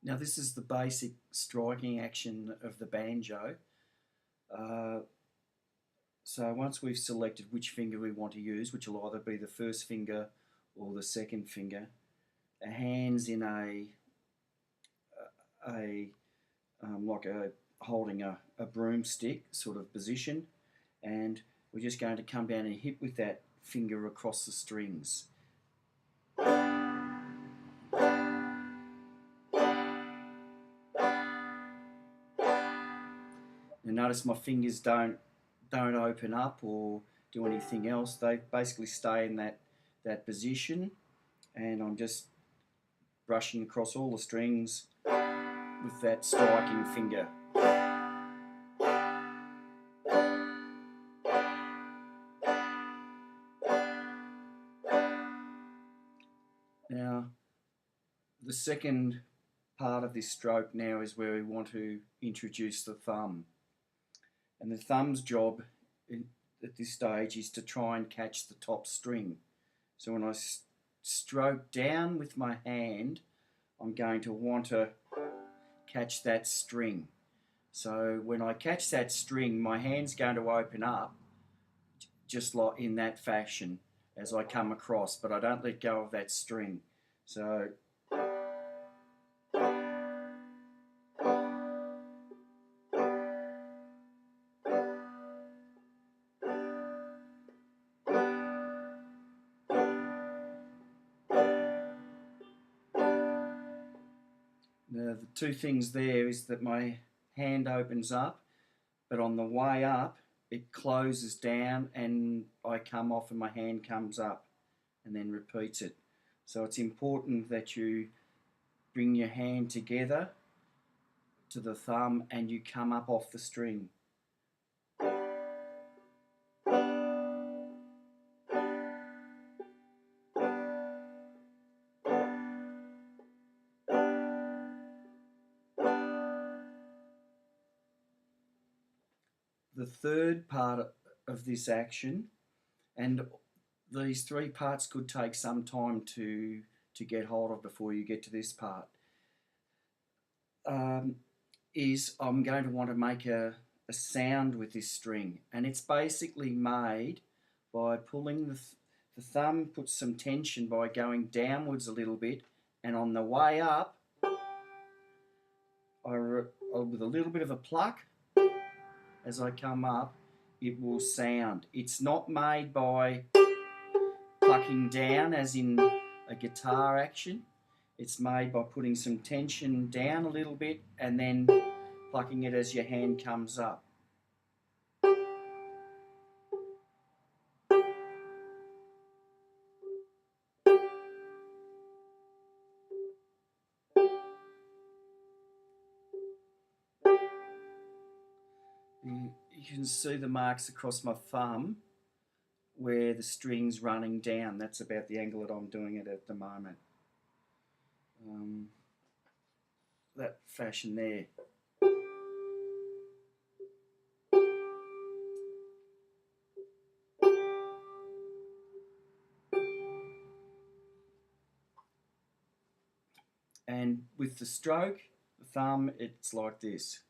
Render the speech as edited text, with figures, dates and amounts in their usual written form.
Now this is the basic striking action of the banjo. Uh, so once we've selected which finger we want to use, which will either be the first finger or the second finger, a hand's in like holding a broomstick sort of position, and we're just going to come down and hit with that finger across the strings. Now notice my fingers don't open up or do anything else. They basically stay in that position, and I'm just brushing across all the strings with that striking finger. Now, the second part of this stroke now is where we want to introduce the thumb. And the thumb's job at this stage is to try and catch the top string. So when I stroke down with my hand, I'm going to want to catch that string. So when I catch that string, my hand's going to open up just like in that fashion as I come across, but I don't let go of that string. So the two things there is that my hand opens up, but on the way up it closes down and I come off and my hand comes up and then repeats it. So it's important that you bring your hand together to the thumb and you come up off the string. The third part of this action, and these three parts could take some time to get hold of before you get to this part, is I'm going to want to make a sound with this string, and it's basically made by pulling the thumb puts some tension by going downwards a little bit, and on the way up with a little bit of a pluck as I come up, it will sound. It's not made by plucking down as in a guitar action. It's made by putting some tension down a little bit and then plucking it as your hand comes up. You can see the marks across my thumb where the string's running down. That's about the angle that I'm doing it at the moment. That fashion there. And with the stroke, the thumb, it's like this.